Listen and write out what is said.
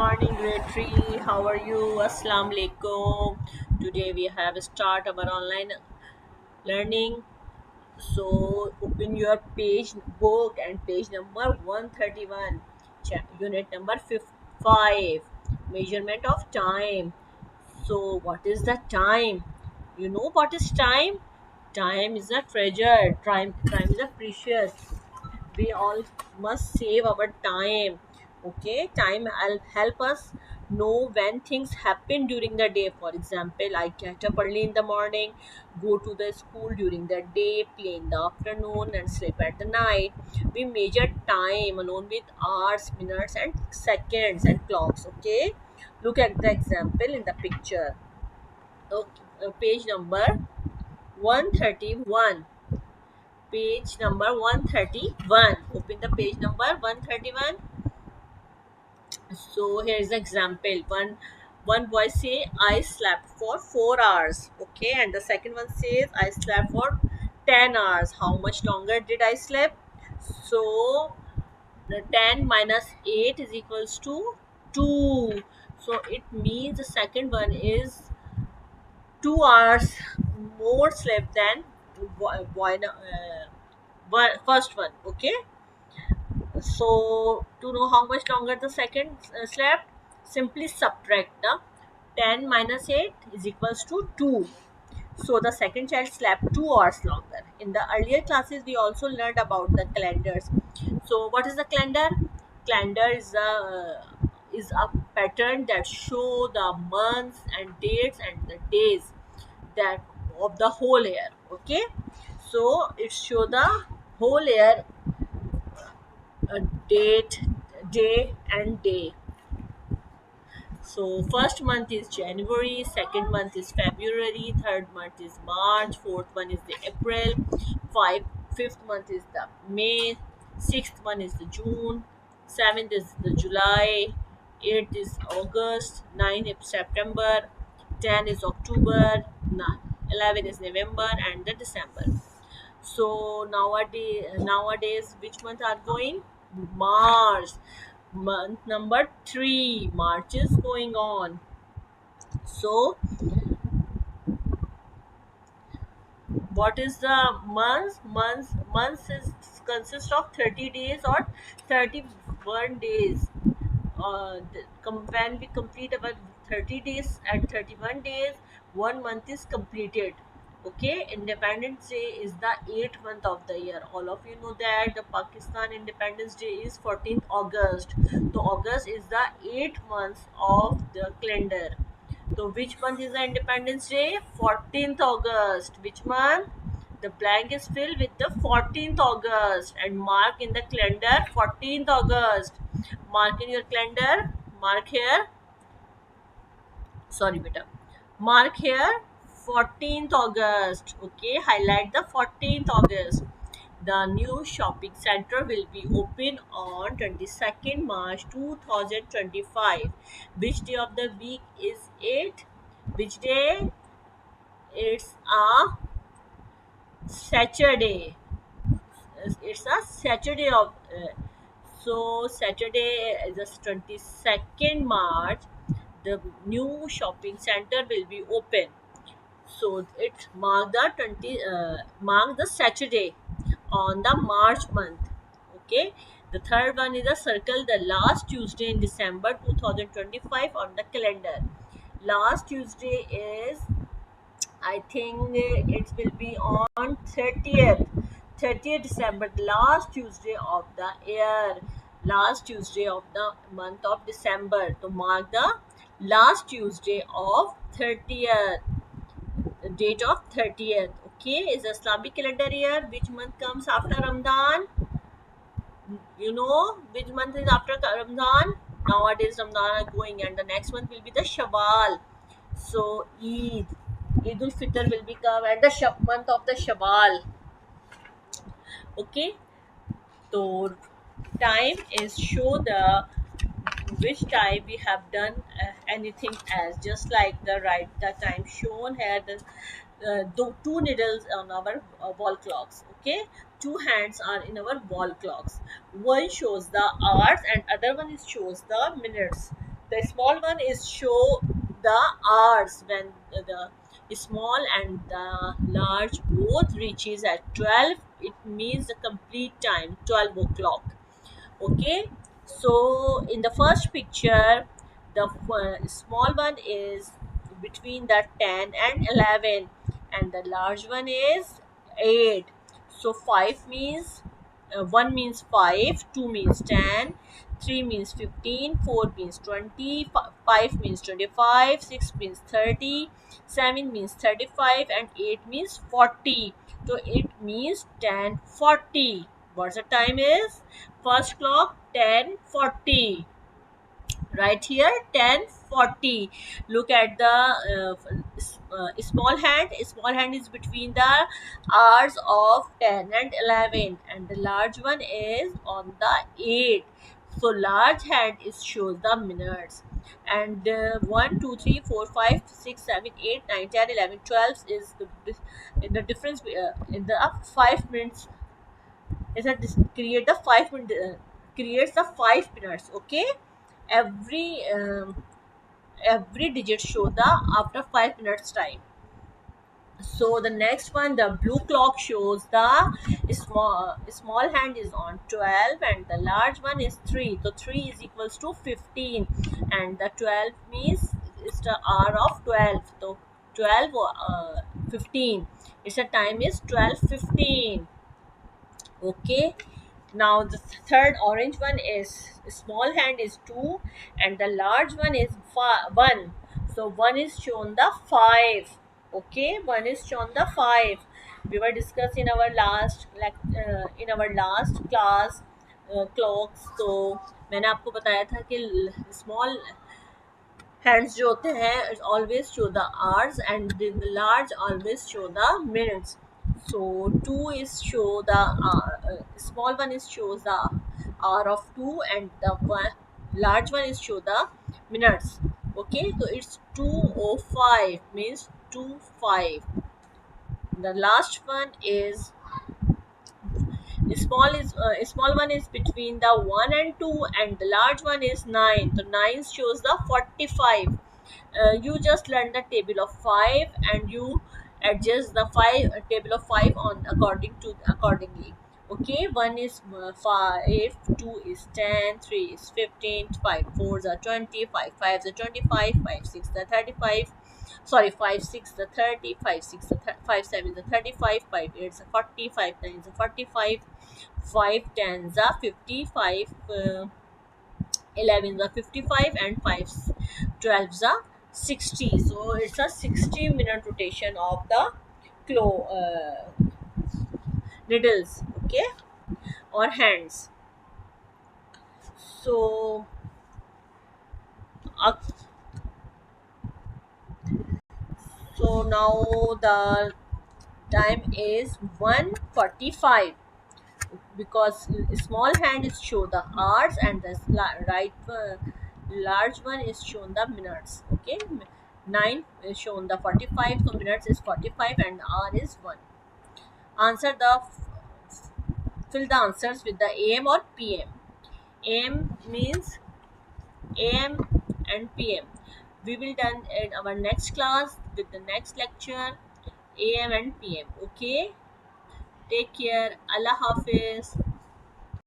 morning, grade 3. How are you? Assalamu alaikum. Today we have start our online learning. So open your page book and page number 131, unit number 5. Measurement of time. So what is the time? You know what is time? Time is a treasure. Time is a precious. We all must save our time. Okay, time will help us know when things happen during the day. For example, I get up early in the morning, go to the school during the day, play in the afternoon, and sleep at the night. We measure time along with hours, minutes, and seconds and clocks. Okay, look at the example in the picture. Okay, page number 131. Page number 131. Open the page number 131. So here's the example. One boy say I slept for 4 hours. Okay, and the second one says I slept for 10 hours. How much longer did I sleep? So the 10 minus 8 is equals to 2. So it means the second one is 2 hours more sleep than first one. Okay, so to know how much longer the second slept, simply subtract the 10 minus 8 is equals to 2. So the second child slept 2 hours longer. In the earlier classes, we also learned about the calendars. So what is the calendar? Calendar is a pattern that show the months and dates and the days that of the whole year. Okay, so it show the whole year, date, day, and day. So first month is January, second month is February, third month is March, fourth one is the April, fifth month is the May, sixth one is the June, seventh is the July, eighth is August, ninth is September, 10 is October, 11 is November, and the December. So nowadays, which month are going? March. Month number 3. March is going on. So what is the month? Months is consist of 30 days or 31 days. When we complete our 30 days and 31 days, 1 month is completed. Okay, Independence Day is the 8th month of the year. All of you know that the Pakistan Independence Day is 14th August. So August is the 8th month of the calendar. So which month is the Independence Day? 14th August. Which month? The blank is filled with the 14th August and mark in the calendar 14th August. Mark in your calendar. Mark here. Sorry, beta. Mark here 14th August. Okay, highlight the 14th August. The new shopping center will be open on 22nd March 2025. Which day of the week is it? Which day? It's a Saturday. It's a Saturday of. So Saturday is the 22nd March. The new shopping center will be open. So it mark the Saturday on the March month. Okay. The third one is a circle the last Tuesday in December 2025 on the calendar. Last Tuesday is, I think, it will be on 30th December, the last Tuesday of the year, last Tuesday of the month of December. To mark the last Tuesday of 30th, the date of 30th. Okay, is Islamic calendar year. Which month comes after Ramadan? You know which month is after Ramadan? Nowadays Ramadan are going, and the next month will be the Shawwal. So Eid ul Fitr will become at the month of the Shawwal. Okay, so time is show the which time we have done anything else, just like the time shown here, the two needles on our wall clocks. Okay, two hands are in our wall clocks. One shows the hours and other one is shows the minutes. The small one is show the hours when the small and the large both reaches at 12. It means the complete time, 12 o'clock. Okay, so in the first picture, the small one is between the 10 and 11, and the large one is 8. So 5 means 1 means 5, 2 means 10, 3 means 15, 4 means 20, 5 means 25, 6 means 30, 7 means 35, and 8 means 40. So it means 10:40. What's the time is? First clock 10:40. Right here 10:40. Look at the small hand is between the hours of 10 and 11, and the large one is on the 8. So large hand is shows the minutes, and 1 2 3 4 5 6 7 8 9 10 11 12 is the difference in the 5 minutes is that this create the 5 minute creates the 5 minutes. Okay, every every digit show the after 5 minutes time. So the next one, the blue clock shows the small hand is on 12 and the large one is 3. So 3 is equals to 15, and the 12 means it's the hour of 12. So 12 15, its a time is 12:15. Okay, now the third orange one is small hand is 2 and the large one is 1. So 1 is shown the 5. Okay, 1 is shown the 5. We were discussing our last in our last class clocks. तो मैंने आपको बताया था कि small hands जो होते हैं always show the hours and the large always show the minutes. So 2 is show the small one is shows the hour of 2, and the large one is show the minutes. Okay, so it's 2:05 means 2:05. The last one is small one is between the 1 and 2, and the large one is 9. So 9 shows the 45. You just learn the table of 5 and you adjust the 5 table of 5 on accordingly. Okay, 1 is 5, 2 is 10, 3 is 15, 5 4s are 20, 5 5s are 25, 5 6 are 35. Sorry, 5 6 the 30, 5 6 the 5 7 the 35, 5 8 the 40, 5 9 the 45, 5 10 the 55, 11 the 55, and 5 12 the 60. So it's a 60-minute rotation of the needles. Okay, or hands. So uh, so now the time is 1:45, because small hand is show the hours and the large one is shown the minutes. Okay, 9 is shown the 45, so minutes is 45 and hour is 1. Answer the fill the answers with the am or pm. Am means am and pm. We will done in our next class with the next lecture, am and pm. Okay, take care. Allah Hafiz.